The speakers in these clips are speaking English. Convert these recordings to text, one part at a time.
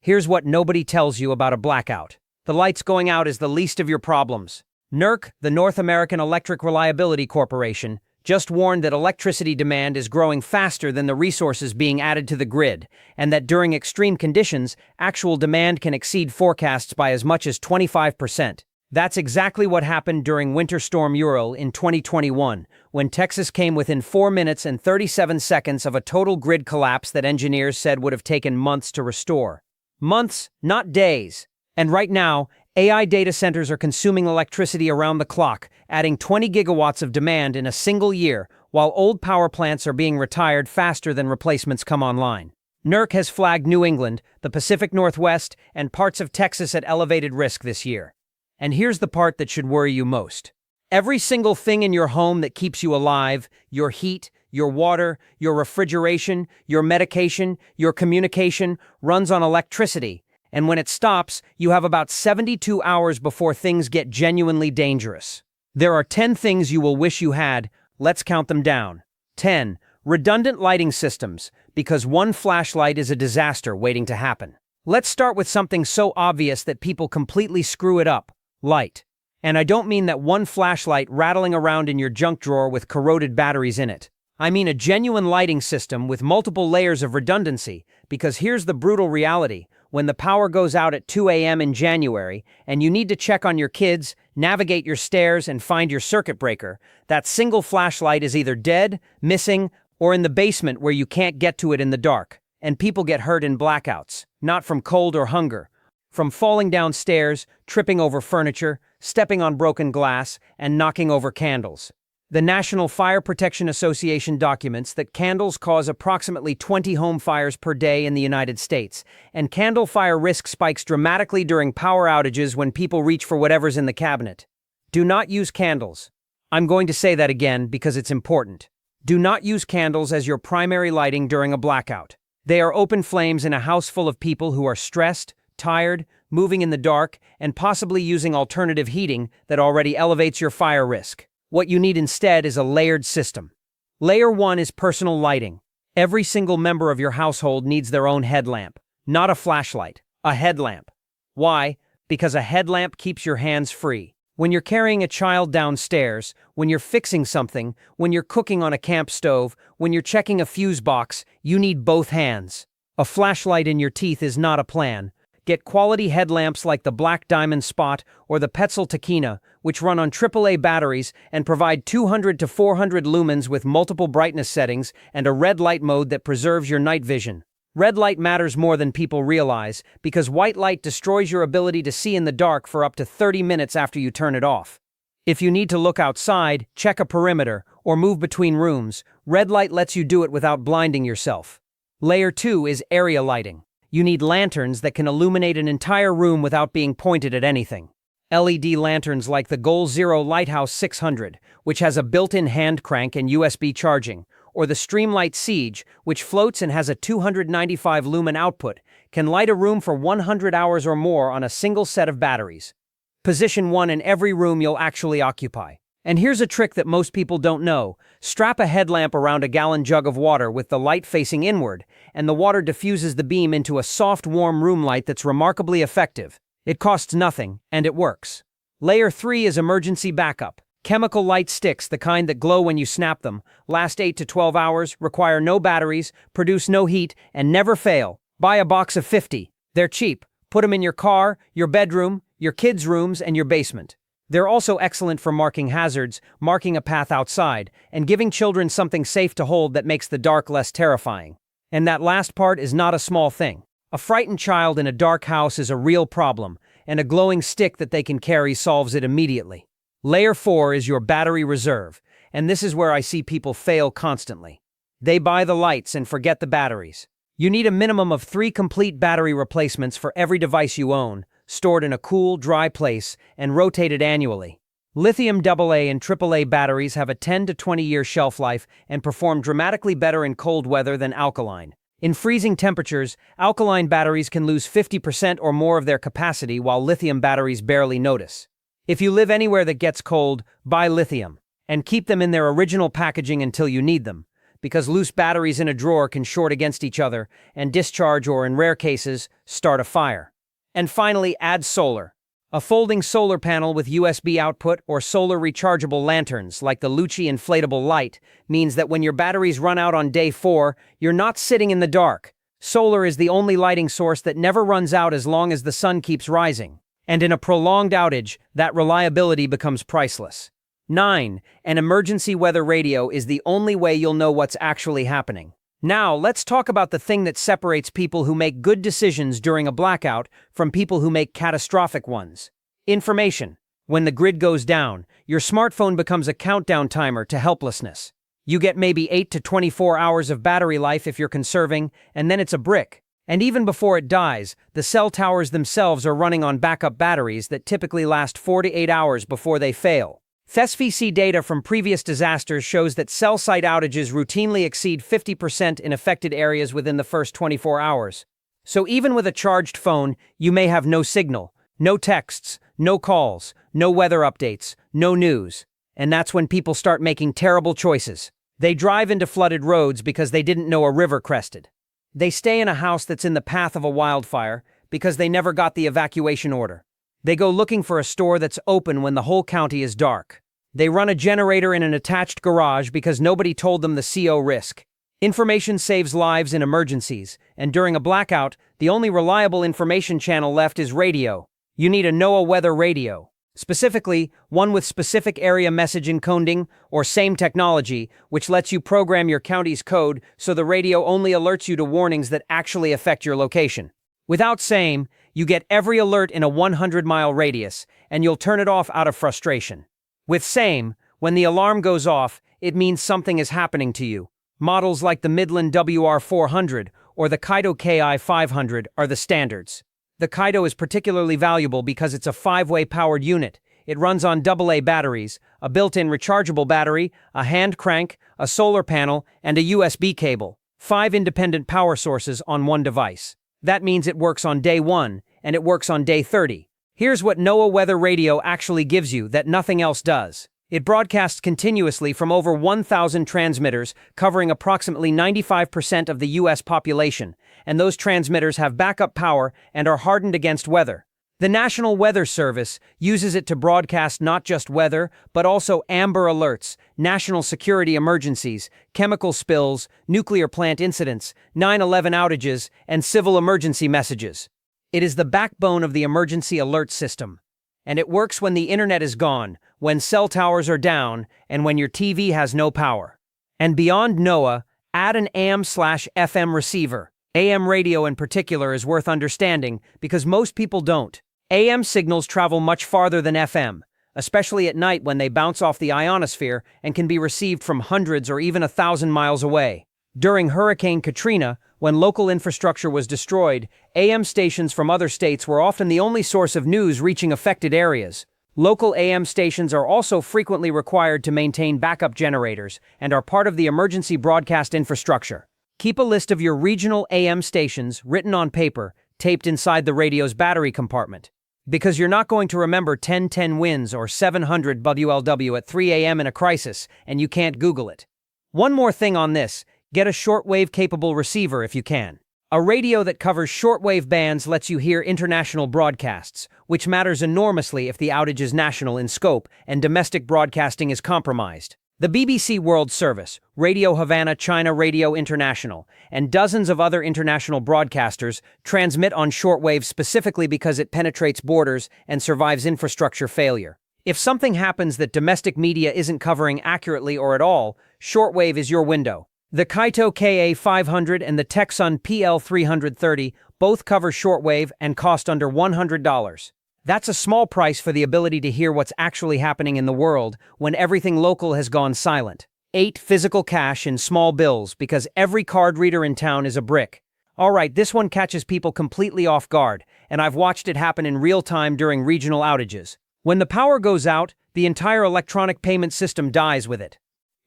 Here's what nobody tells you about a blackout. The lights going out is the least of your problems. NERC, the North American Electric Reliability Corporation, just warned that electricity demand is growing faster than the resources being added to the grid, and that during extreme conditions, actual demand can exceed forecasts by as much as 25%. That's exactly what happened during Winter Storm Uri in 2021, when Texas came within 4 minutes and 37 seconds of a total grid collapse that engineers said would have taken months to restore. Months, not days. And right now, AI data centers are consuming electricity around the clock, adding 20 gigawatts of demand in a single year, while old power plants are being retired faster than replacements come online. NERC has flagged New England, the Pacific Northwest, and parts of Texas at elevated risk this year. And here's the part that should worry you most. Every single thing in your home that keeps you alive, your heat, your water, your refrigeration, your medication, your communication, runs on electricity. And when it stops, you have about 72 hours before things get genuinely dangerous. There are 10 things you will wish you had. Let's count them down. 10. Redundant lighting systems, because one flashlight is a disaster waiting to happen. Let's start with something so obvious that people completely screw it up. Light. And I don't mean that one flashlight rattling around in your junk drawer with corroded batteries in it. I mean a genuine lighting system with multiple layers of redundancy, because here's the brutal reality. When the power goes out at 2 a.m. in January, and you need to check on your kids, navigate your stairs, and find your circuit breaker, that single flashlight is either dead, missing, or in the basement where you can't get to it in the dark. And people get hurt in blackouts, not from cold or hunger, from falling down stairs, tripping over furniture, stepping on broken glass, and knocking over candles. The National Fire Protection Association documents that candles cause approximately 20 home fires per day in the United States, and candle fire risk spikes dramatically during power outages when people reach for whatever's in the cabinet. Do not use candles. I'm going to say that again because it's important. Do not use candles as your primary lighting during a blackout. They are open flames in a house full of people who are stressed, tired, moving in the dark, and possibly using alternative heating that already elevates your fire risk. What you need instead is a layered system. Layer 1 is personal lighting. Every single member of your household needs their own headlamp, not a flashlight, a headlamp. Why? Because a headlamp keeps your hands free. When you're carrying a child downstairs, when you're fixing something, when you're cooking on a camp stove, when you're checking a fuse box, you need both hands. A flashlight in your teeth is not a plan. Get quality headlamps like the Black Diamond Spot or the Petzl Taquina, which run on AAA batteries and provide 200 to 400 lumens with multiple brightness settings and a red light mode that preserves your night vision. Red light matters more than people realize because white light destroys your ability to see in the dark for up to 30 minutes after you turn it off. If you need to look outside, check a perimeter, or move between rooms, red light lets you do it without blinding yourself. Layer 2 is area lighting. You need lanterns that can illuminate an entire room without being pointed at anything. LED lanterns like the Goal Zero Lighthouse 600, which has a built-in hand crank and USB charging, or the Streamlight Siege, which floats and has a 295 lumen output, can light a room for 100 hours or more on a single set of batteries. Position one in every room you'll actually occupy. And here's a trick that most people don't know. Strap a headlamp around a gallon jug of water with the light facing inward, and the water diffuses the beam into a soft, warm room light that's remarkably effective. It costs nothing, and it works. Layer 3 is emergency backup. Chemical light sticks, the kind that glow when you snap them, last 8 to 12 hours, require no batteries, produce no heat, and never fail. Buy a box of 50. They're cheap. Put them in your car, your bedroom, your kids' rooms, and your basement. They're also excellent for marking hazards, marking a path outside, and giving children something safe to hold that makes the dark less terrifying. And that last part is not a small thing. A frightened child in a dark house is a real problem, and a glowing stick that they can carry solves it immediately. Layer 4 is your battery reserve, and this is where I see people fail constantly. They buy the lights and forget the batteries. You need a minimum of 3 complete battery replacements for every device you own, stored in a cool, dry place, and rotated annually. Lithium AA and AAA batteries have a 10 to 20-year shelf life and perform dramatically better in cold weather than alkaline. In freezing temperatures, alkaline batteries can lose 50% or more of their capacity while lithium batteries barely notice. If you live anywhere that gets cold, buy lithium, and keep them in their original packaging until you need them, because loose batteries in a drawer can short against each other and discharge or, in rare cases, start a fire. And finally, add solar. A folding solar panel with USB output or solar rechargeable lanterns, like the Lucci inflatable light, means that when your batteries run out on day 4, you're not sitting in the dark. Solar is the only lighting source that never runs out as long as the sun keeps rising. And in a prolonged outage, that reliability becomes priceless. 9. An emergency weather radio is the only way you'll know what's actually happening. Now, let's talk about the thing that separates people who make good decisions during a blackout from people who make catastrophic ones. Information. When the grid goes down, your smartphone becomes a countdown timer to helplessness. You get maybe 8 to 24 hours of battery life if you're conserving, and then it's a brick. And even before it dies, the cell towers themselves are running on backup batteries that typically last 4 to 8 hours before they fail. ThesVC data from previous disasters shows that cell site outages routinely exceed 50% in affected areas within the first 24 hours. So even with a charged phone, you may have no signal, no texts, no calls, no weather updates, no news. And that's when people start making terrible choices. They drive into flooded roads because they didn't know a river crested. They stay in a house that's in the path of a wildfire because they never got the evacuation order. They go looking for a store that's open when the whole county is dark. They run a generator in an attached garage because nobody told them the CO risk. Information saves lives in emergencies, and during a blackout, the only reliable information channel left is radio. You need a NOAA weather radio. Specifically, one with specific area message encoding or SAME technology, which lets you program your county's code so the radio only alerts you to warnings that actually affect your location. Without SAME, you get every alert in a 100-mile radius, and you'll turn it off out of frustration. With SAME, when the alarm goes off, it means something is happening to you. Models like the Midland WR400 or the Kaido KI500 are the standards. The Kaido is particularly valuable because it's a 5-way powered unit. It runs on AA batteries, a built-in rechargeable battery, a hand crank, a solar panel, and a USB cable. 5 independent power sources on one device. That means it works on day 1, and it works on day 30. Here's what NOAA Weather Radio actually gives you that nothing else does. It broadcasts continuously from over 1,000 transmitters, covering approximately 95% of the U.S. population, and those transmitters have backup power and are hardened against weather. The National Weather Service uses it to broadcast not just weather, but also amber alerts, national security emergencies, chemical spills, nuclear plant incidents, 9/11 outages, and civil emergency messages. It is the backbone of the emergency alert system. And it works when the internet is gone, when cell towers are down, and when your TV has no power. And beyond NOAA, add an AM/FM receiver. AM radio in particular is worth understanding because most people don't. AM signals travel much farther than FM, especially at night when they bounce off the ionosphere and can be received from hundreds or even 1,000 miles away. During Hurricane Katrina, when local infrastructure was destroyed, AM stations from other states were often the only source of news reaching affected areas. Local AM stations are also frequently required to maintain backup generators and are part of the emergency broadcast infrastructure. Keep a list of your regional AM stations written on paper, taped inside the radio's battery compartment. Because you're not going to remember 1010 winds or 700 WLW at 3 a.m. in a crisis, and you can't Google it. One more thing on this, get a shortwave-capable receiver if you can. A radio that covers shortwave bands lets you hear international broadcasts, which matters enormously if the outage is national in scope and domestic broadcasting is compromised. The BBC World Service, Radio Havana China Radio International, and dozens of other international broadcasters transmit on shortwave specifically because it penetrates borders and survives infrastructure failure. If something happens that domestic media isn't covering accurately or at all, shortwave is your window. The Kaito KA500 and the Texun PL330 both cover shortwave and cost under $100. That's a small price for the ability to hear what's actually happening in the world when everything local has gone silent. 8 physical cash in small bills because every card reader in town is a brick. Alright, this one catches people completely off guard, and I've watched it happen in real time during regional outages. When the power goes out, the entire electronic payment system dies with it.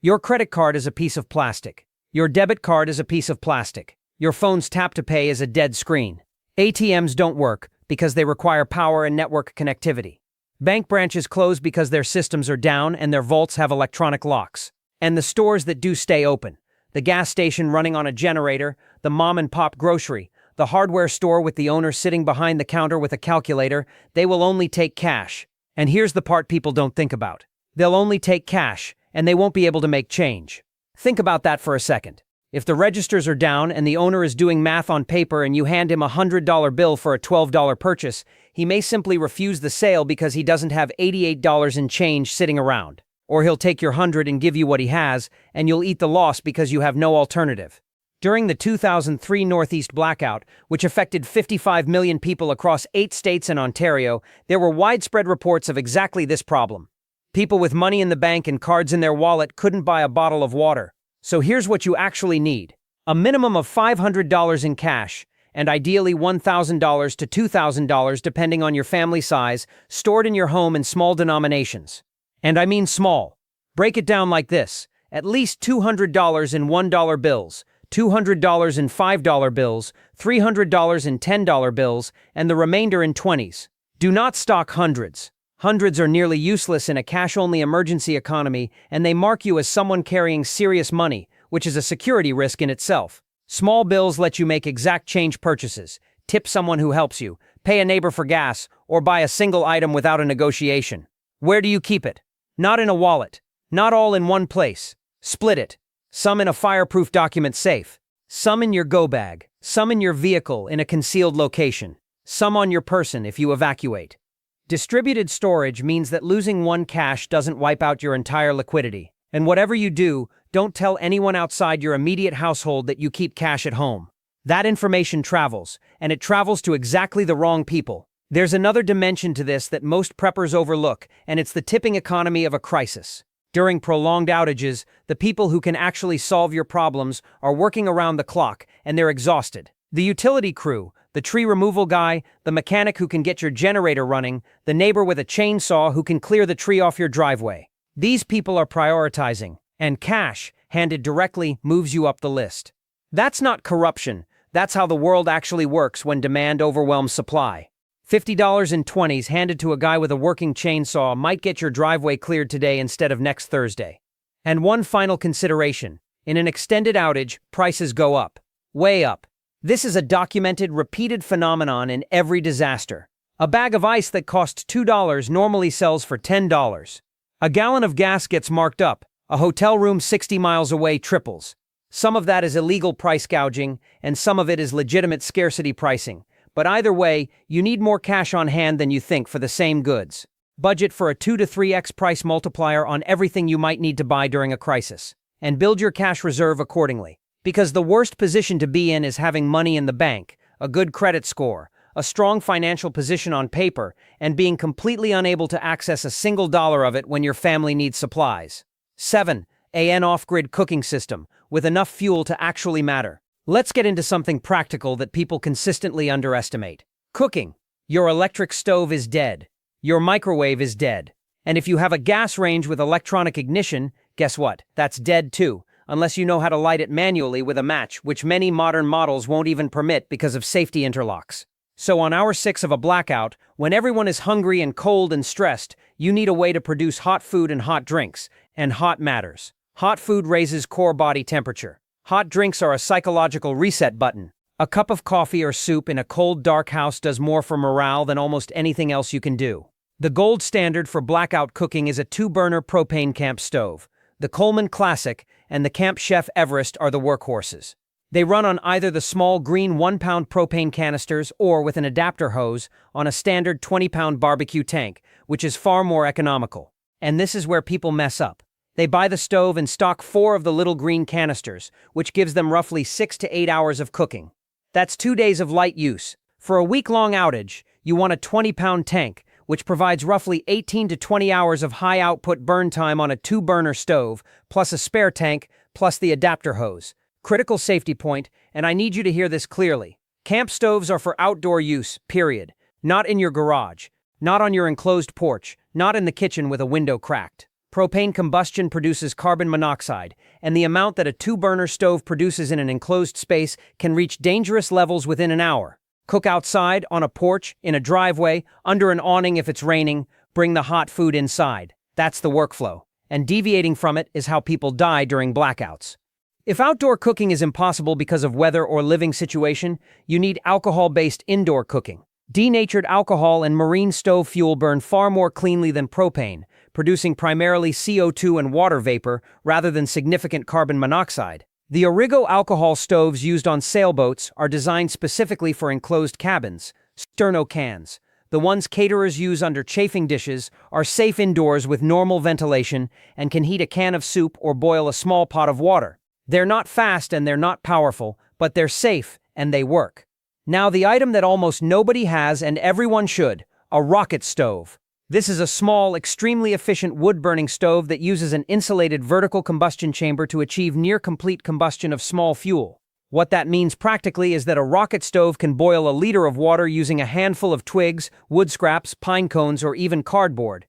Your credit card is a piece of plastic. Your debit card is a piece of plastic. Your phone's tap to pay is a dead screen. ATMs don't work because they require power and network connectivity. Bank branches close because their systems are down and their vaults have electronic locks. And the stores that do stay open, the gas station running on a generator, the mom-and-pop grocery, the hardware store with the owner sitting behind the counter with a calculator. They will only take cash. And here's the part people don't think about. They'll only take cash, and they won't be able to make change. Think about that for a second. If the registers are down and the owner is doing math on paper and you hand him a $100 bill for a $12 purchase, he may simply refuse the sale because he doesn't have $88 in change sitting around. Or he'll take your $100 and give you what he has, and you'll eat the loss because you have no alternative. During the 2003 Northeast blackout, which affected 55 million people across 8 states and Ontario, there were widespread reports of exactly this problem. People with money in the bank and cards in their wallet couldn't buy a bottle of water. So here's what you actually need. A minimum of $500 in cash, and ideally $1,000 to $2,000 depending on your family size, stored in your home in small denominations. And I mean small. Break it down like this. At least $200 in $1 bills, $200 in $5 bills, $300 in $10 bills, and the remainder in 20s. Do not stock hundreds. Hundreds are nearly useless in a cash-only emergency economy, and they mark you as someone carrying serious money, which is a security risk in itself. Small bills let you make exact change purchases, tip someone who helps you, pay a neighbor for gas, or buy a single item without a negotiation. Where do you keep it? Not in a wallet. Not all in one place. Split it. Some in a fireproof document safe. Some in your go bag. Some in your vehicle in a concealed location. Some on your person if you evacuate. Distributed storage means that losing one cash doesn't wipe out your entire liquidity. And whatever you do, don't tell anyone outside your immediate household that you keep cash at home. That information travels, and it travels to exactly the wrong people. There's another dimension to this that most preppers overlook, and it's the tipping economy of a crisis. During prolonged outages, the people who can actually solve your problems are working around the clock, and they're exhausted. The utility crew, the tree removal guy, the mechanic who can get your generator running, the neighbor with a chainsaw who can clear the tree off your driveway. These people are prioritizing, and cash, handed directly, moves you up the list. That's not corruption. That's how the world actually works when demand overwhelms supply. $50 in 20s handed to a guy with a working chainsaw might get your driveway cleared today instead of next Thursday. And one final consideration. In an extended outage, prices go up. Way up. This is a documented, repeated phenomenon in every disaster. A bag of ice that costs $2 normally sells for $10. A gallon of gas gets marked up. A hotel room 60 miles away triples. Some of that is illegal price gouging, and some of it is legitimate scarcity pricing. But either way, you need more cash on hand than you think for the same goods. Budget for a 2 to 3x price multiplier on everything you might need to buy during a crisis. And build your cash reserve accordingly. Because the worst position to be in is having money in the bank, a good credit score, a strong financial position on paper, and being completely unable to access a single dollar of it when your family needs supplies. 7. An off-grid cooking system, with enough fuel to actually matter. Let's get into something practical that people consistently underestimate. Cooking. Your electric stove is dead. Your microwave is dead. And if you have a gas range with electronic ignition, guess what? That's dead too. Unless you know how to light it manually with a match, which many modern models won't even permit because of safety interlocks. So on hour 6 of a blackout, when everyone is hungry and cold and stressed, you need a way to produce hot food and hot drinks, and hot matters. Hot food raises core body temperature. Hot drinks are a psychological reset button. A cup of coffee or soup in a cold, dark house does more for morale than almost anything else you can do. The gold standard for blackout cooking is a 2-burner propane camp stove. The Coleman Classic and the Camp Chef Everest are the workhorses. They run on either the small green 1-pound propane canisters or with an adapter hose on a standard 20-pound barbecue tank, which is far more economical. And this is where people mess up. They buy the stove and stock 4 of the little green canisters, which gives them roughly 6 to 8 hours of cooking. That's 2 days of light use. For a week-long outage, you want a 20-pound tank, which provides roughly 18 to 20 hours of high-output burn time on a 2-burner stove, plus a spare tank, plus the adapter hose. Critical safety point, and I need you to hear this clearly. Camp stoves are for outdoor use, period. Not in your garage, not on your enclosed porch, not in the kitchen with a window cracked. Propane combustion produces carbon monoxide, and the amount that a 2-burner stove produces in an enclosed space can reach dangerous levels within an hour. Cook outside, on a porch, in a driveway, under an awning if it's raining, bring the hot food inside. That's the workflow. And deviating from it is how people die during blackouts. If outdoor cooking is impossible because of weather or living situation, you need alcohol-based indoor cooking. Denatured alcohol and marine stove fuel burn far more cleanly than propane, producing primarily CO2 and water vapor rather than significant carbon monoxide. The Origo alcohol stoves used on sailboats are designed specifically for enclosed cabins, sterno cans. The ones caterers use under chafing dishes are safe indoors with normal ventilation and can heat a can of soup or boil a small pot of water. They're not fast and they're not powerful, but they're safe and they work. Now the item that almost nobody has and everyone should, a rocket stove. This is a small, extremely efficient wood-burning stove that uses an insulated vertical combustion chamber to achieve near-complete combustion of small fuel. What that means practically is that a rocket stove can boil a liter of water using a handful of twigs, wood scraps, pine cones, or even cardboard.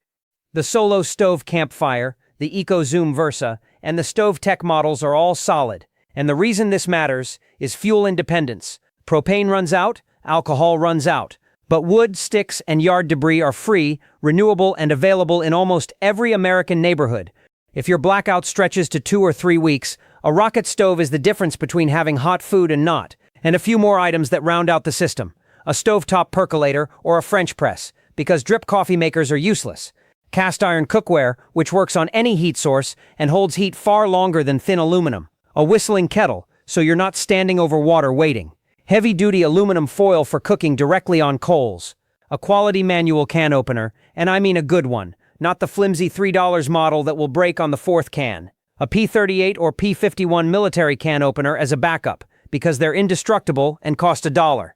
The Solo Stove Campfire, the EcoZoom Versa, and the Stove Tech models are all solid. And the reason this matters is fuel independence. Propane runs out, alcohol runs out. But wood, sticks, and yard debris are free, renewable, and available in almost every American neighborhood. If your blackout stretches to 2 or 3 weeks, a rocket stove is the difference between having hot food and not, and a few more items that round out the system. A stovetop percolator or a French press, because drip coffee makers are useless. Cast iron cookware, which works on any heat source and holds heat far longer than thin aluminum. A whistling kettle, so you're not standing over water waiting. Heavy-duty aluminum foil for cooking directly on coals. A quality manual can opener, and I mean a good one, not the flimsy $3 model that will break on the 4th can. A P38 or P51 military can opener as a backup, because they're indestructible and cost $1.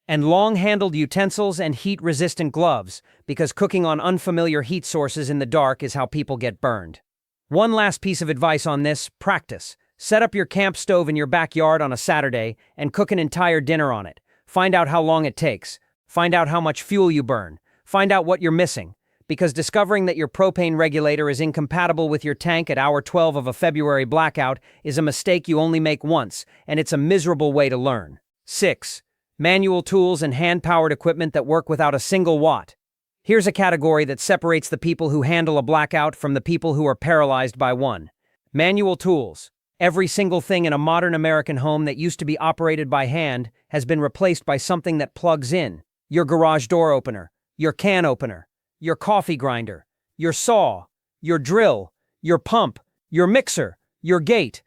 And long-handled utensils and heat-resistant gloves, because cooking on unfamiliar heat sources in the dark is how people get burned. One last piece of advice on this: practice. Set up your camp stove in your backyard on a Saturday and cook an entire dinner on it. Find out how long it takes. Find out how much fuel you burn. Find out what you're missing. Because discovering that your propane regulator is incompatible with your tank at hour 12 of a February blackout is a mistake you only make once, and it's a miserable way to learn. 6. Manual tools and hand-powered equipment that work without a single watt. Here's a category that separates the people who handle a blackout from the people who are paralyzed by one. Manual tools. Every single thing in a modern American home that used to be operated by hand has been replaced by something that plugs in. Your garage door opener, your can opener, your coffee grinder, your saw, your drill, your pump, your mixer, your gate.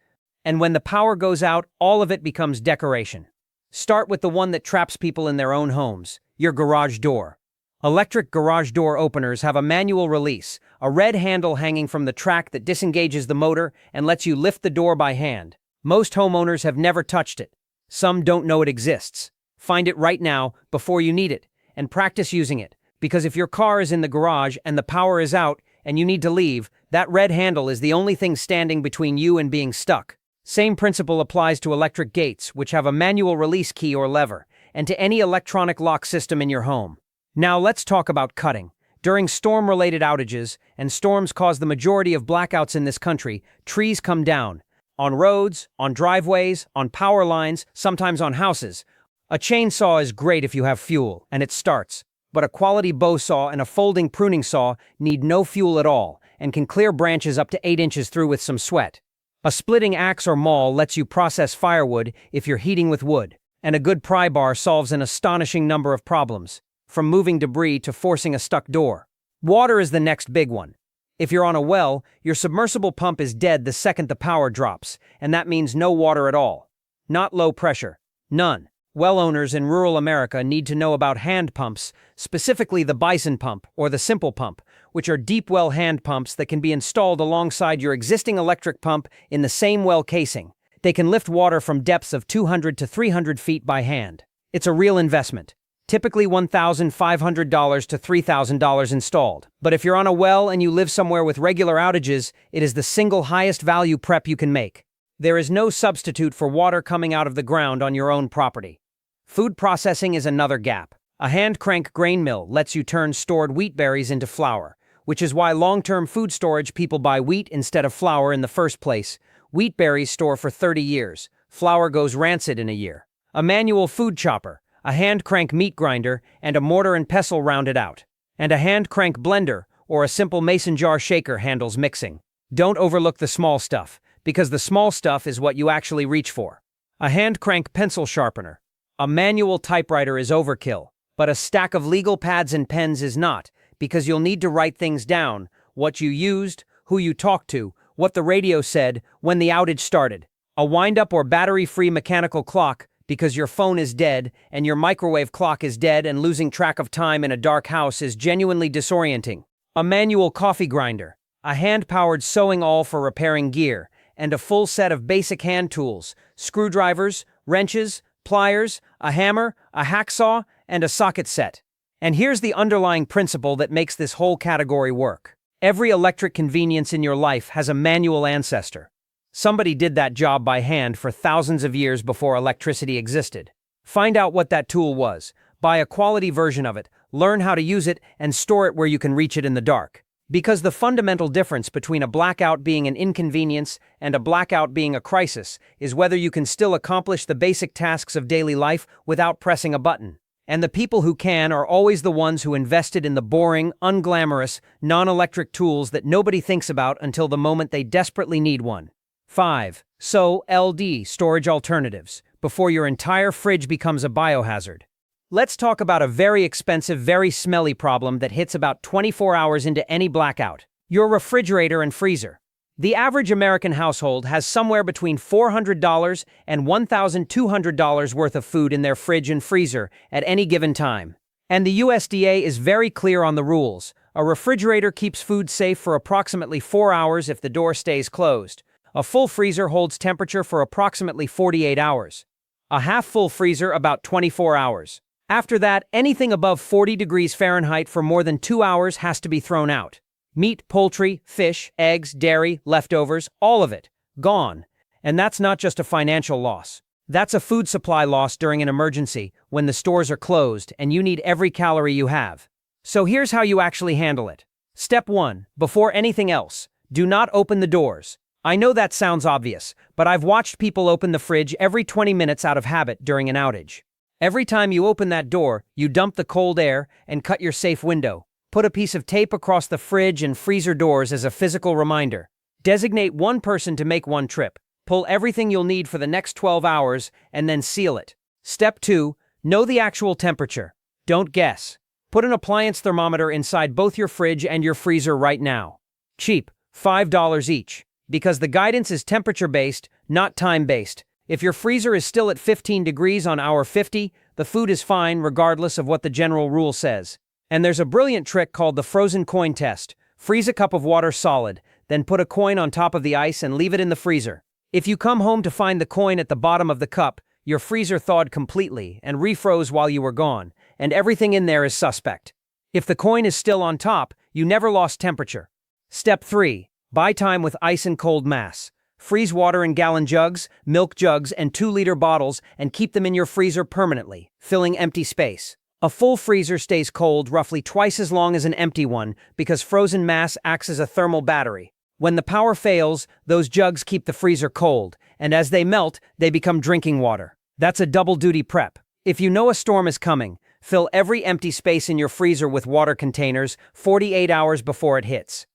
And when the power goes out, all of it becomes decoration. Start with the one that traps people in their own homes, your garage door. Electric garage door openers have a manual release, a red handle hanging from the track that disengages the motor and lets you lift the door by hand. Most homeowners have never touched it. Some don't know it exists. Find it right now, before you need it, and practice using it, because if your car is in the garage and the power is out and you need to leave, that red handle is the only thing standing between you and being stuck. Same principle applies to electric gates, which have a manual release key or lever, and to any electronic lock system in your home. Now let's talk about cutting. During storm-related outages, and storms cause the majority of blackouts in this country, trees come down. On roads, on driveways, on power lines, sometimes on houses. A chainsaw is great if you have fuel, and it starts. But a quality bow saw and a folding pruning saw need no fuel at all, and can clear branches up to 8 inches through with some sweat. A splitting axe or maul lets you process firewood if you're heating with wood. And a good pry bar solves an astonishing number of problems, from moving debris to forcing a stuck door. Water is the next big one. If you're on a well, your submersible pump is dead the second the power drops, and that means no water at all. Not low pressure. None. Well owners in rural America need to know about hand pumps, specifically the Bison pump or the Simple pump, which are deep well hand pumps that can be installed alongside your existing electric pump in the same well casing. They can lift water from depths of 200 to 300 feet by hand. It's a real investment. Typically $1,500 to $3,000 installed. But if you're on a well and you live somewhere with regular outages, it is the single highest value prep you can make. There is no substitute for water coming out of the ground on your own property. Food processing is another gap. A hand crank grain mill lets you turn stored wheat berries into flour, which is why long-term food storage people buy wheat instead of flour in the first place. Wheat berries store for 30 years. Flour goes rancid in a year. A manual food chopper, a hand crank meat grinder, and a mortar and pestle round it out. And a hand crank blender or a simple mason jar shaker handles mixing. Don't overlook the small stuff, because the small stuff is what you actually reach for. A hand crank pencil sharpener. A manual typewriter is overkill, but a stack of legal pads and pens is not, because you'll need to write things down, what you used, who you talked to, what the radio said, when the outage started. A wind-up or battery-free mechanical clock, because your phone is dead and your microwave clock is dead, and losing track of time in a dark house is genuinely disorienting. A manual coffee grinder. A hand-powered sewing awl for repairing gear, and a full set of basic hand tools, screwdrivers, wrenches, pliers, a hammer, a hacksaw, and a socket set. And here's the underlying principle that makes this whole category work. Every electric convenience in your life has a manual ancestor. Somebody did that job by hand for thousands of years before electricity existed. Find out what that tool was, buy a quality version of it, learn how to use it, and store it where you can reach it in the dark. Because the fundamental difference between a blackout being an inconvenience and a blackout being a crisis is whether you can still accomplish the basic tasks of daily life without pressing a button. And the people who can are always the ones who invested in the boring, unglamorous, non-electric tools that nobody thinks about until the moment they desperately need one. 5. So, LD, storage alternatives, before your entire fridge becomes a biohazard. Let's talk about a very expensive, very smelly problem that hits about 24 hours into any blackout. Your refrigerator and freezer. The average American household has somewhere between $400 and $1,200 worth of food in their fridge and freezer at any given time. And the USDA is very clear on the rules. A refrigerator keeps food safe for approximately 4 hours if the door stays closed. A full freezer holds temperature for approximately 48 hours. A half-full freezer about 24 hours. After that, anything above 40 degrees Fahrenheit for more than 2 hours has to be thrown out. Meat, poultry, fish, eggs, dairy, leftovers, all of it, gone. And that's not just a financial loss. That's a food supply loss during an emergency, when the stores are closed and you need every calorie you have. So here's how you actually handle it. Step 1. Before anything else, do not open the doors. I know that sounds obvious, but I've watched people open the fridge every 20 minutes out of habit during an outage. Every time you open that door, you dump the cold air and cut your safe window. Put a piece of tape across the fridge and freezer doors as a physical reminder. Designate one person to make one trip. Pull everything you'll need for the next 12 hours and then seal it. Step 2. Know the actual temperature. Don't guess. Put an appliance thermometer inside both your fridge and your freezer right now. Cheap, $5 each. Because the guidance is temperature-based, not time-based. If your freezer is still at 15 degrees on hour 50, the food is fine regardless of what the general rule says. And there's a brilliant trick called the frozen coin test. Freeze a cup of water solid, then put a coin on top of the ice and leave it in the freezer. If you come home to find the coin at the bottom of the cup, your freezer thawed completely and refroze while you were gone, and everything in there is suspect. If the coin is still on top, you never lost temperature. Step 3. Buy time with ice and cold mass. Freeze water in gallon jugs, milk jugs, and 2-liter bottles and keep them in your freezer permanently, filling empty space. A full freezer stays cold roughly twice as long as an empty one because frozen mass acts as a thermal battery. When the power fails, those jugs keep the freezer cold, and as they melt, they become drinking water. That's a double-duty prep. If you know a storm is coming, fill every empty space in your freezer with water containers 48 hours before it hits.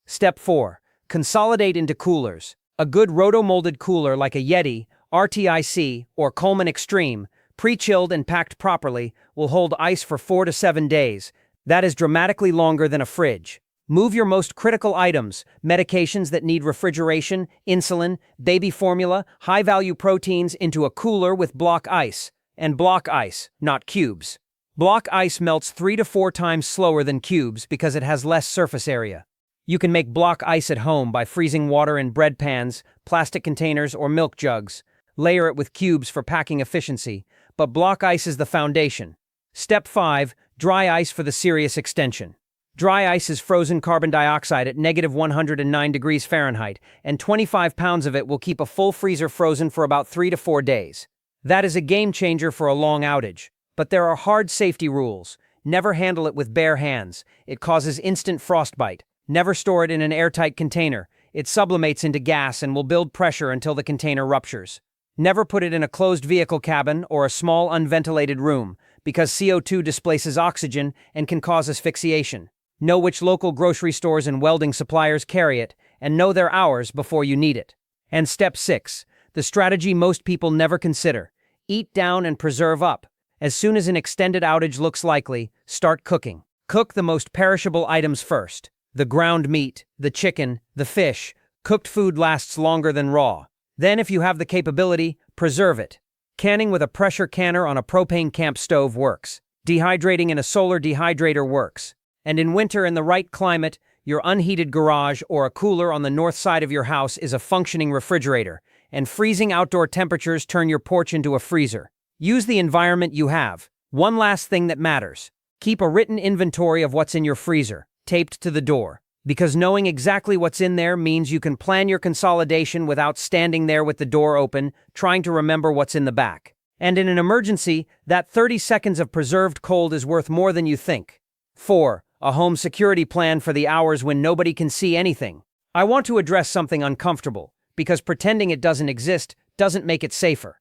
Step 4. Consolidate into coolers. A good roto-molded cooler like a Yeti, RTIC, or Coleman Extreme, pre-chilled and packed properly, will hold ice for 4 to 7 days. That is dramatically longer than a fridge. Move your most critical items, medications that need refrigeration, insulin, baby formula, high-value proteins into a cooler with block ice. And block ice, not cubes. Block ice melts 3 to 4 times slower than cubes because it has less surface area. You can make block ice at home by freezing water in bread pans, plastic containers, or milk jugs. Layer it with cubes for packing efficiency, but block ice is the foundation. Step 5. Dry ice for the serious extension. Dry ice is frozen carbon dioxide at -109 degrees Fahrenheit, and 25 pounds of it will keep a full freezer frozen for about 3 to 4 days. That is a game changer for a long outage. But there are hard safety rules. Never handle it with bare hands. It causes instant frostbite. Never store it in an airtight container. It sublimates into gas and will build pressure until the container ruptures. Never put it in a closed vehicle cabin or a small unventilated room, because CO2 displaces oxygen and can cause asphyxiation. Know which local grocery stores and welding suppliers carry it, and know their hours before you need it. And step 6, the strategy most people never consider. Eat down and preserve up. As soon as an extended outage looks likely, start cooking. Cook the most perishable items first. The ground meat, the chicken, the fish. Cooked food lasts longer than raw. Then, if you have the capability, preserve it. Canning with a pressure canner on a propane camp stove works. Dehydrating in a solar dehydrator works. And in winter, in the right climate, your unheated garage or a cooler on the north side of your house is a functioning refrigerator, and freezing outdoor temperatures turn your porch into a freezer. Use the environment you have. One last thing that matters. Keep a written inventory of what's in your freezer, taped to the door, because knowing exactly what's in there means you can plan your consolidation without standing there with the door open, trying to remember what's in the back. And in an emergency, that 30 seconds of preserved cold is worth more than you think. 4. A home security plan for the hours when nobody can see anything. I want to address something uncomfortable, because pretending it doesn't exist doesn't make it safer.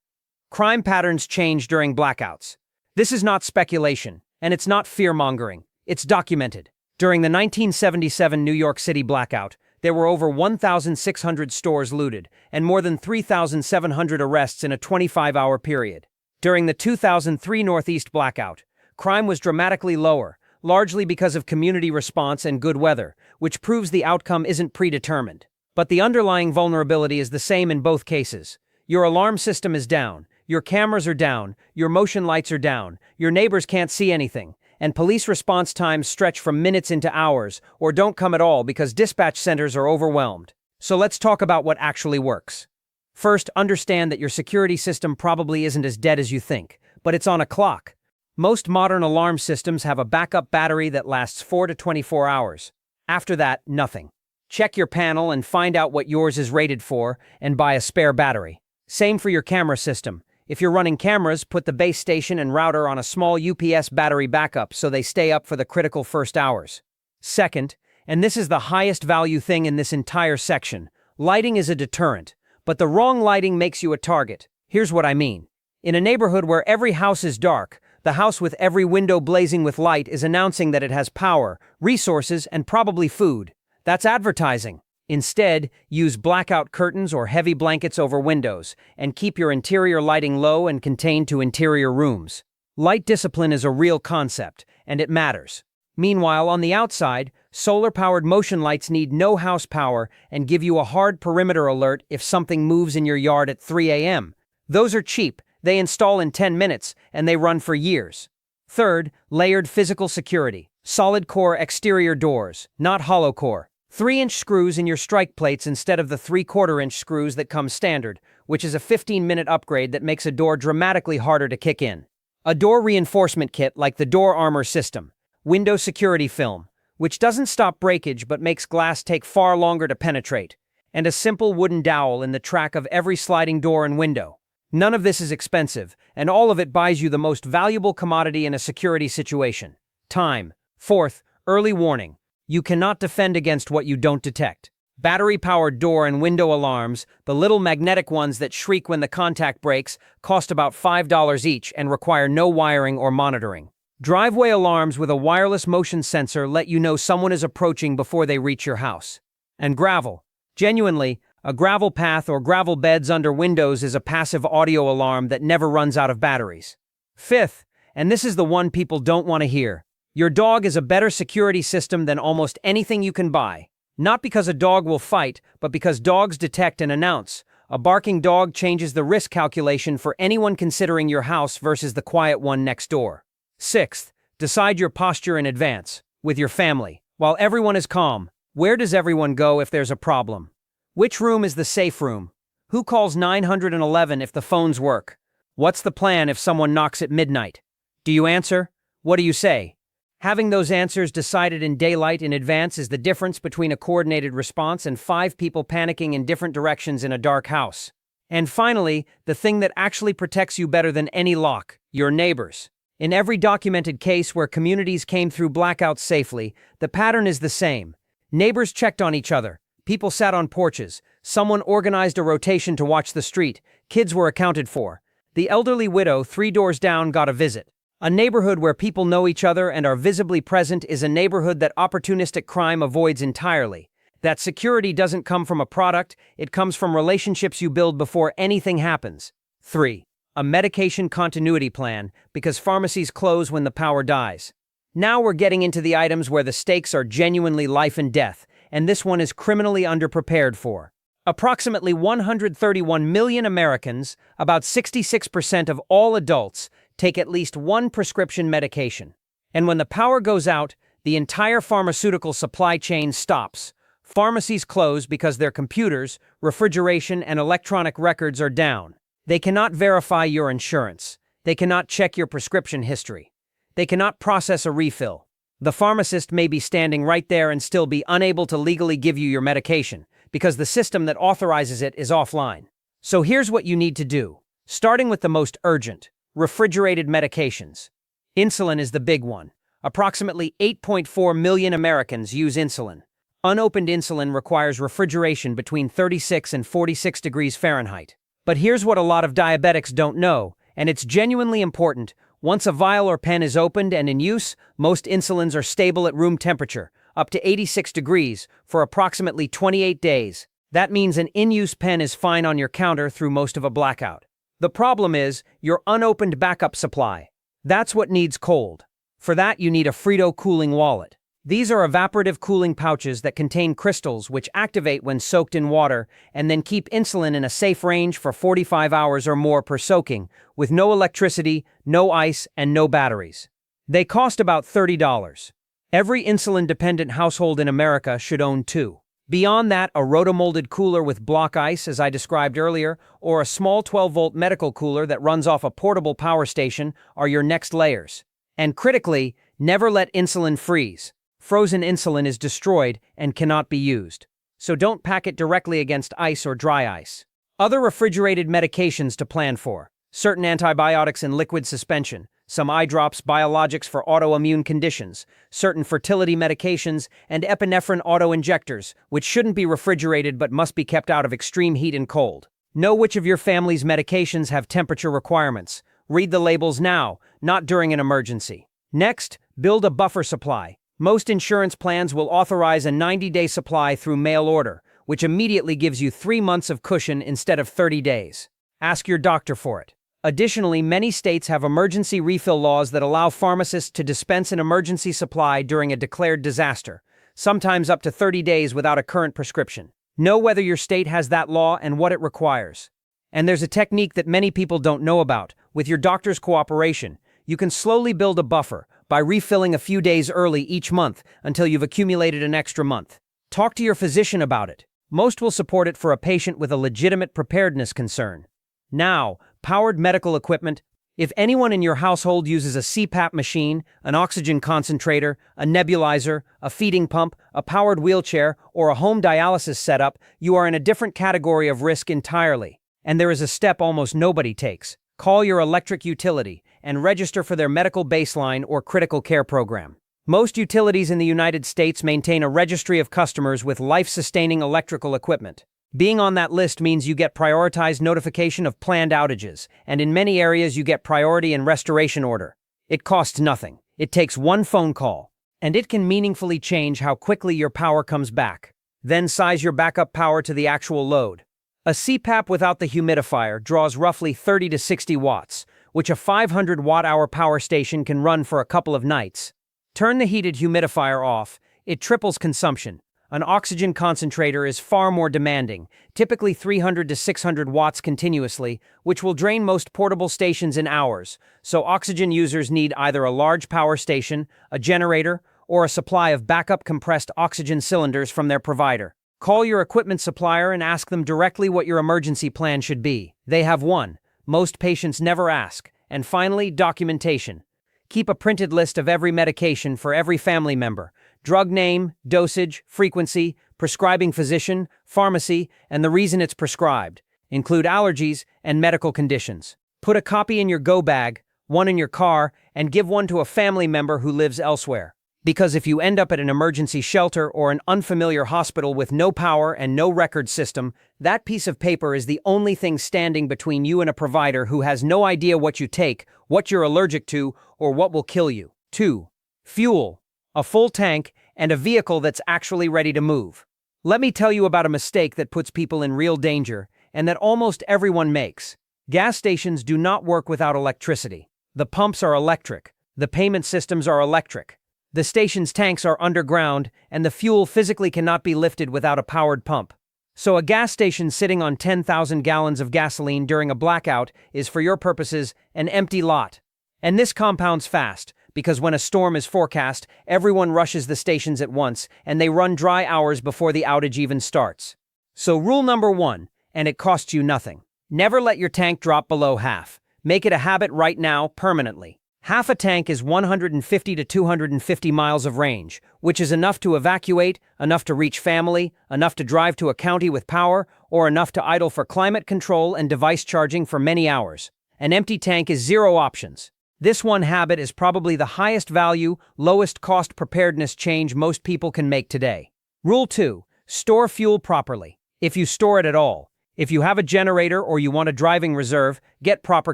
Crime patterns change during blackouts. This is not speculation, and it's not fear-mongering. It's documented. During the 1977 New York City blackout, there were over 1,600 stores looted, and more than 3,700 arrests in a 25-hour period. During the 2003 Northeast blackout, crime was dramatically lower, largely because of community response and good weather, which proves the outcome isn't predetermined. But the underlying vulnerability is the same in both cases. Your alarm system is down, your cameras are down, your motion lights are down, your neighbors can't see anything, and police response times stretch from minutes into hours, or don't come at all because dispatch centers are overwhelmed. So let's talk about what actually works. First, understand that your security system probably isn't as dead as you think, but it's on a clock. Most modern alarm systems have a backup battery that lasts 4 to 24 hours. After that, nothing. Check your panel and find out what yours is rated for, and buy a spare battery. Same for your camera system. If you're running cameras, put the base station and router on a small UPS battery backup so they stay up for the critical first hours. Second, and this is the highest value thing in this entire section, lighting is a deterrent, but the wrong lighting makes you a target. Here's what I mean. In a neighborhood where every house is dark, the house with every window blazing with light is announcing that it has power, resources, and probably food. That's advertising. Instead, use blackout curtains or heavy blankets over windows, and keep your interior lighting low and contained to interior rooms. Light discipline is a real concept, and it matters. Meanwhile, on the outside, solar-powered motion lights need no house power and give you a hard perimeter alert if something moves in your yard at 3 a.m. Those are cheap. They install in 10 minutes, and they run for years. Third, layered physical security. Solid core exterior doors, not hollow core. 3-inch screws in your strike plates instead of the 3/4-inch screws that come standard, which is a 15-minute upgrade that makes a door dramatically harder to kick in. A door reinforcement kit like the door armor system. Window security film, which doesn't stop breakage but makes glass take far longer to penetrate. And a simple wooden dowel in the track of every sliding door and window. None of this is expensive, and all of it buys you the most valuable commodity in a security situation: time. Fourth, early warning. You cannot defend against what you don't detect. Battery-powered door and window alarms, the little magnetic ones that shriek when the contact breaks, cost about $5 each and require no wiring or monitoring. Driveway alarms with a wireless motion sensor let you know someone is approaching before they reach your house. And gravel. Genuinely, a gravel path or gravel beds under windows is a passive audio alarm that never runs out of batteries. Fifth, and this is the one people don't want to hear, your dog is a better security system than almost anything you can buy. Not because a dog will fight, but because dogs detect and announce. A barking dog changes the risk calculation for anyone considering your house versus the quiet one next door. Sixth, decide your posture in advance, with your family. While everyone is calm, where does everyone go if there's a problem? Which room is the safe room? Who calls 911 if the phones work? What's the plan if someone knocks at midnight? Do you answer? What do you say? Having those answers decided in daylight in advance is the difference between a coordinated response and 5 people panicking in different directions in a dark house. And finally, the thing that actually protects you better than any lock, your neighbors. In every documented case where communities came through blackouts safely, the pattern is the same. Neighbors checked on each other. People sat on porches. Someone organized a rotation to watch the street. Kids were accounted for. The elderly widow 3 doors down got a visit. A neighborhood where people know each other and are visibly present is a neighborhood that opportunistic crime avoids entirely. That security doesn't come from a product, it comes from relationships you build before anything happens. 3. A medication continuity plan, because pharmacies close when the power dies. Now we're getting into the items where the stakes are genuinely life and death, and this one is criminally underprepared for. Approximately 131 million Americans, about 66% of all adults, take at least one prescription medication. And when the power goes out, the entire pharmaceutical supply chain stops. Pharmacies close because their computers, refrigeration, and electronic records are down. They cannot verify your insurance. They cannot check your prescription history. They cannot process a refill. The pharmacist may be standing right there and still be unable to legally give you your medication because the system that authorizes it is offline. So here's what you need to do. Starting with the most urgent, refrigerated medications. Insulin is the big one. Approximately 8.4 million Americans use insulin. Unopened insulin requires refrigeration between 36 and 46 degrees Fahrenheit. But here's what a lot of diabetics don't know, and it's genuinely important. Once a vial or pen is opened and in use, most insulins are stable at room temperature, up to 86 degrees, for approximately 28 days. That means an in-use pen is fine on your counter through most of a blackout. The problem is your unopened backup supply. That's what needs cold. For that, you need a Frito cooling wallet. These are evaporative cooling pouches that contain crystals which activate when soaked in water and then keep insulin in a safe range for 45 hours or more per soaking, with no electricity, no ice, and no batteries. They cost about $30. Every insulin-dependent household in America should own 2. Beyond that, a rotomolded cooler with block ice, as I described earlier, or a small 12-volt medical cooler that runs off a portable power station are your next layers. And critically, never let insulin freeze. Frozen insulin is destroyed and cannot be used. So don't pack it directly against ice or dry ice. Other refrigerated medications to plan for. Certain antibiotics in liquid suspension, some eye drops, biologics for autoimmune conditions, certain fertility medications, and epinephrine auto-injectors, which shouldn't be refrigerated but must be kept out of extreme heat and cold. Know which of your family's medications have temperature requirements. Read the labels now, not during an emergency. Next, build a buffer supply. Most insurance plans will authorize a 90-day supply through mail order, which immediately gives you 3 months of cushion instead of 30 days. Ask your doctor for it. Additionally, many states have emergency refill laws that allow pharmacists to dispense an emergency supply during a declared disaster, sometimes up to 30 days without a current prescription. Know whether your state has that law and what it requires. And there's a technique that many people don't know about. With your doctor's cooperation, you can slowly build a buffer by refilling a few days early each month until you've accumulated an extra month. Talk to your physician about it. Most will support it for a patient with a legitimate preparedness concern. Now, powered medical equipment. If anyone in your household uses a CPAP machine, an oxygen concentrator, a nebulizer, a feeding pump, a powered wheelchair, or a home dialysis setup, you are in a different category of risk entirely. And there is a step almost nobody takes. Call your electric utility and register for their medical baseline or critical care program. Most utilities in the United States maintain a registry of customers with life-sustaining electrical equipment. Being on that list means you get prioritized notification of planned outages, and in many areas you get priority and restoration order. It costs nothing. It takes one phone call, and it can meaningfully change how quickly your power comes back. Then size your backup power to the actual load. A CPAP without the humidifier draws roughly 30 to 60 watts, which a 500 watt-hour power station can run for a couple of nights. Turn the heated humidifier off. It triples consumption. An oxygen concentrator is far more demanding, typically 300 to 600 watts continuously, which will drain most portable stations in hours, so oxygen users need either a large power station, a generator, or a supply of backup compressed oxygen cylinders from their provider. Call your equipment supplier and ask them directly what your emergency plan should be. They have one. Most patients never ask. And finally, documentation. Keep a printed list of every medication for every family member. Drug name, dosage, frequency, prescribing physician, pharmacy, and the reason it's prescribed. Include allergies and medical conditions. Put a copy in your go bag, one in your car, and give one to a family member who lives elsewhere. Because if you end up at an emergency shelter or an unfamiliar hospital with no power and no record system, that piece of paper is the only thing standing between you and a provider who has no idea what you take, what you're allergic to, or what will kill you. 2. Fuel. A full tank and a vehicle that's actually ready to move. Let me tell you about a mistake that puts people in real danger and that almost everyone makes. Gas stations do not work without electricity. The pumps are electric. The payment systems are electric. The station's tanks are underground, and the fuel physically cannot be lifted without a powered pump. So a gas station sitting on 10,000 gallons of gasoline during a blackout is, for your purposes, an empty lot. And this compounds fast, because when a storm is forecast, everyone rushes the stations at once, and they run dry hours before the outage even starts. So rule number 1, and it costs you nothing. Never let your tank drop below half. Make it a habit right now, permanently. Half a tank is 150 to 250 miles of range, which is enough to evacuate, enough to reach family, enough to drive to a county with power, or enough to idle for climate control and device charging for many hours. An empty tank is 0 options. This one habit is probably the highest value, lowest cost preparedness change most people can make today. Rule 2. Store fuel properly. If you store it at all. If you have a generator or you want a driving reserve, get proper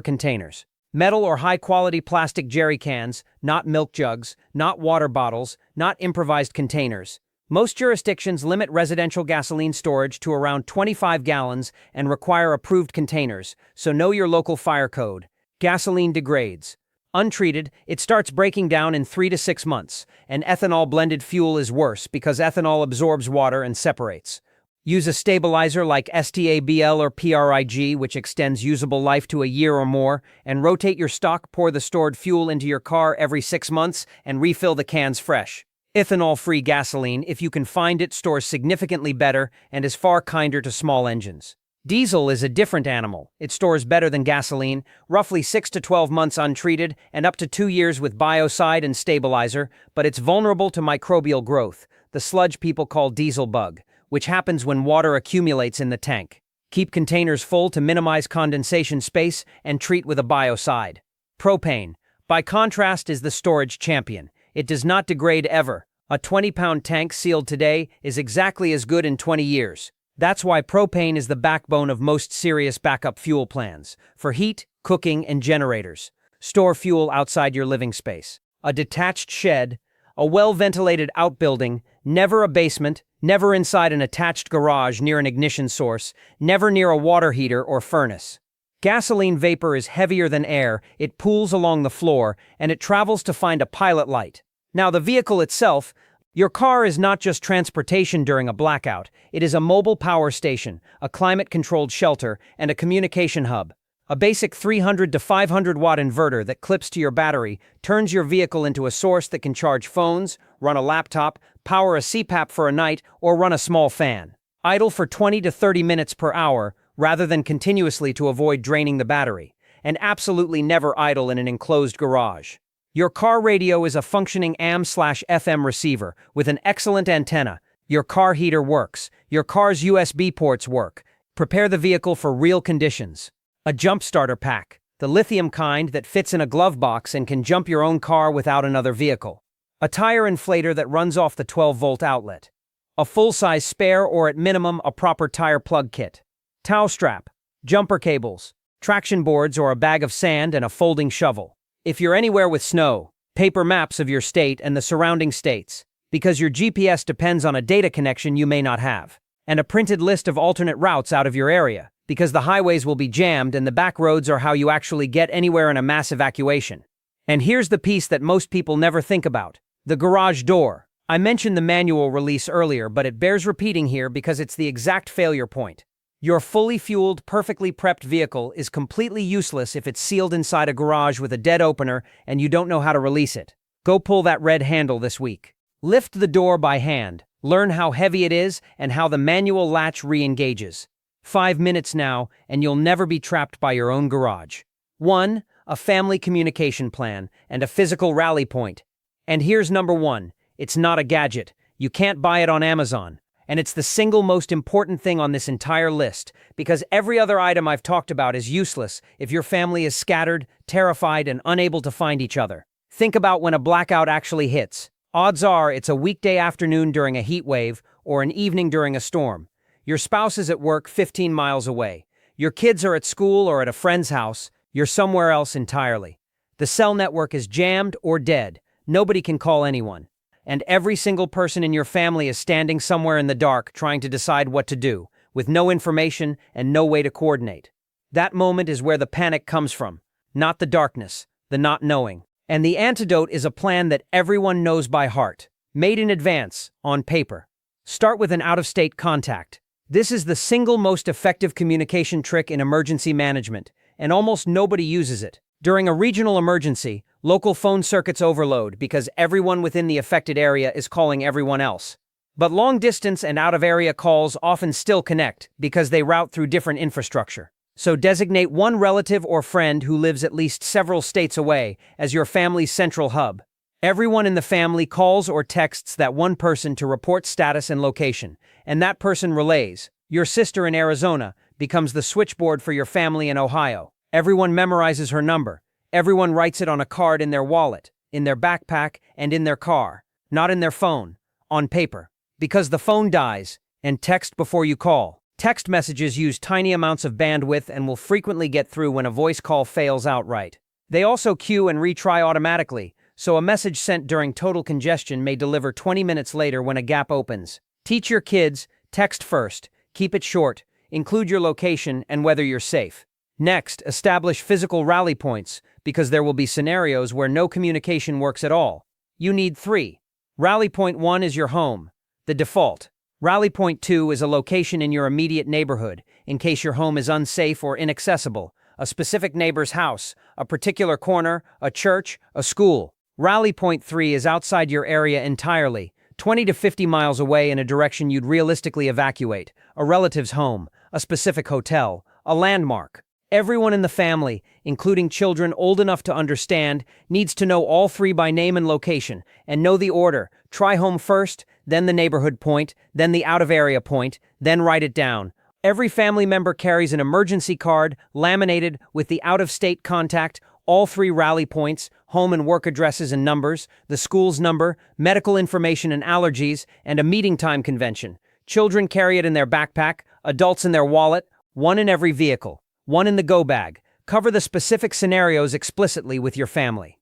containers. Metal or high-quality plastic jerry cans, not milk jugs, not water bottles, not improvised containers. Most jurisdictions limit residential gasoline storage to around 25 gallons and require approved containers, so know your local fire code. Gasoline degrades. Untreated, it starts breaking down in 3 to 6 months, and ethanol-blended fuel is worse because ethanol absorbs water and separates. Use a stabilizer like STABL or PRIG, which extends usable life to a year or more, and rotate your stock. Pour the stored fuel into your car every 6 months and refill the cans fresh. Ethanol-free gasoline, if you can find it, stores significantly better and is far kinder to small engines. Diesel is a different animal. It stores better than gasoline, roughly 6 to 12 months untreated and up to 2 years with biocide and stabilizer, but it's vulnerable to microbial growth, the sludge people call diesel bug, which happens when water accumulates in the tank. Keep containers full to minimize condensation space and treat with a biocide. Propane, by contrast, is the storage champion. It does not degrade ever. A 20-pound tank sealed today is exactly as good in 20 years. That's why propane is the backbone of most serious backup fuel plans, for heat, cooking, and generators. Store fuel outside your living space. A detached shed, a well-ventilated outbuilding, never a basement, never inside an attached garage near an ignition source, never near a water heater or furnace. Gasoline vapor is heavier than air, it pools along the floor, and it travels to find a pilot light. Now, the vehicle itself, your car is not just transportation during a blackout, it is a mobile power station, a climate-controlled shelter, and a communication hub. A basic 300 to 500 watt inverter that clips to your battery turns your vehicle into a source that can charge phones, run a laptop, power a CPAP for a night, or run a small fan. Idle for 20 to 30 minutes per hour rather than continuously to avoid draining the battery, and absolutely never idle in an enclosed garage. Your car radio is a functioning AM/FM receiver with an excellent antenna. Your car heater works. Your car's USB ports work. Prepare the vehicle for real conditions. A jump starter pack, the lithium kind that fits in a glove box and can jump your own car without another vehicle. A tire inflator that runs off the 12-volt outlet. A full-size spare or at minimum a proper tire plug kit. Tow strap, jumper cables, traction boards or a bag of sand and a folding shovel. If you're anywhere with snow, paper maps of your state and the surrounding states, because your GPS depends on a data connection you may not have. And a printed list of alternate routes out of your area, because the highways will be jammed and the back roads are how you actually get anywhere in a mass evacuation. And here's the piece that most people never think about. The garage door. I mentioned the manual release earlier, but it bears repeating here because it's the exact failure point. Your fully fueled, perfectly prepped vehicle is completely useless if it's sealed inside a garage with a dead opener and you don't know how to release it. Go pull that red handle this week. Lift the door by hand. Learn how heavy it is and how the manual latch re-engages. 5 minutes now, and you'll never be trapped by your own garage. 1. A family communication plan and a physical rally point. And here's number 1. It's not a gadget. You can't buy it on Amazon. And it's the single most important thing on this entire list, because every other item I've talked about is useless if your family is scattered, terrified, and unable to find each other. Think about when a blackout actually hits. Odds are it's a weekday afternoon during a heat wave or an evening during a storm. Your spouse is at work 15 miles away. Your kids are at school or at a friend's house. You're somewhere else entirely. The cell network is jammed or dead. Nobody can call anyone. and every single person in your family is standing somewhere in the dark trying to decide what to do, with no information and no way to coordinate. That moment is where the panic comes from, not the darkness, the not knowing. And the antidote is a plan that everyone knows by heart, made in advance, on paper. Start with an out-of-state contact. This is the single most effective communication trick in emergency management, and almost nobody uses it. During a regional emergency, local phone circuits overload because everyone within the affected area is calling everyone else. But long-distance and out-of-area calls often still connect because they route through different infrastructure. So designate one relative or friend who lives at least several states away as your family's central hub. Everyone in the family calls or texts that one person to report status and location, and that person relays. Your sister in Arizona becomes the switchboard for your family in Ohio. Everyone memorizes her number. Everyone writes it on a card in their wallet, in their backpack, and in their car, not in their phone, on paper. Because the phone dies, and text before you call. Text messages use tiny amounts of bandwidth and will frequently get through when a voice call fails outright. They also queue and retry automatically, so a message sent during total congestion may deliver 20 minutes later when a gap opens. Teach your kids, text first, keep it short, include your location and whether you're safe. Next, establish physical rally points, because there will be scenarios where no communication works at all. You need 3. Rally point 1 is your home, the default. Rally point 2 is a location in your immediate neighborhood, in case your home is unsafe or inaccessible, a specific neighbor's house, a particular corner, a church, a school. Rally point 3 is outside your area entirely, 20 to 50 miles away in a direction you'd realistically evacuate, a relative's home, a specific hotel, a landmark. Everyone in the family, including children old enough to understand, needs to know all 3 by name and location, and know the order. Try home first, then the neighborhood point, then the out-of-area point, then write it down. Every family member carries an emergency card, laminated with the out-of-state contact, all 3 rally points, home and work addresses and numbers, the school's number, medical information and allergies, and a meeting time convention. Children carry it in their backpack, adults in their wallet, 1 in every vehicle. 1 in the go bag. Cover the specific scenarios explicitly with your family.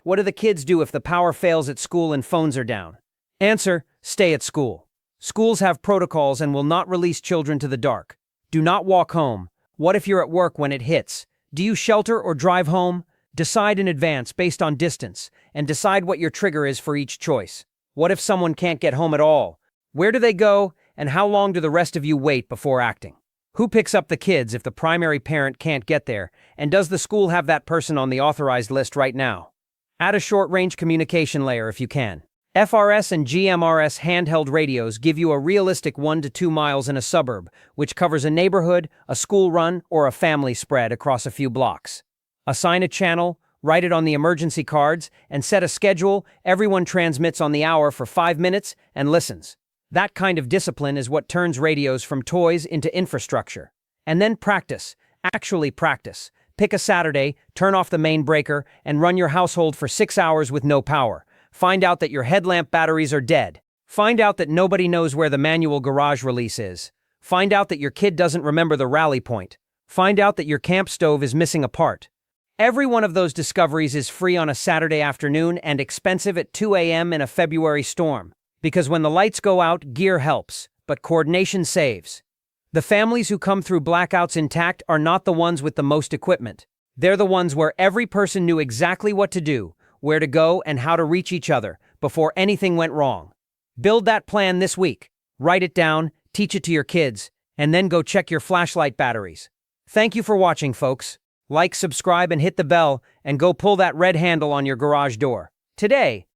What do the kids do if the power fails at school and phones are down? Answer: stay at school. Schools have protocols and will not release children to the dark. Do not walk home. What if you're at work when it hits? Do you shelter or drive home? Decide in advance based on distance, and decide what your trigger is for each choice. What if someone can't get home at all? Where do they go, and how long do the rest of you wait before acting? Who picks up the kids if the primary parent can't get there, and does the school have that person on the authorized list right now? Add a short-range communication layer if you can. FRS and GMRS handheld radios give you a realistic 1 to 2 miles in a suburb, which covers a neighborhood, a school run, or a family spread across a few blocks. Assign a channel, write it on the emergency cards, and set a schedule. Everyone transmits on the hour for 5 minutes and listens. That kind of discipline is what turns radios from toys into infrastructure. And then practice. Actually practice. Pick a Saturday, turn off the main breaker, and run your household for 6 hours with no power. Find out that your headlamp batteries are dead. Find out that nobody knows where the manual garage release is. Find out that your kid doesn't remember the rally point. Find out that your camp stove is missing a part. Every one of those discoveries is free on a Saturday afternoon and expensive at 2 a.m. in a February storm. Because when the lights go out, gear helps, but coordination saves. The families who come through blackouts intact are not the ones with the most equipment. They're the ones where every person knew exactly what to do, where to go, and how to reach each other before anything went wrong. Build that plan this week. Write it down, teach it to your kids, and then go check your flashlight batteries. Thank you for watching, folks. Like, subscribe, and hit the bell, and go pull that red handle on your garage door. Today,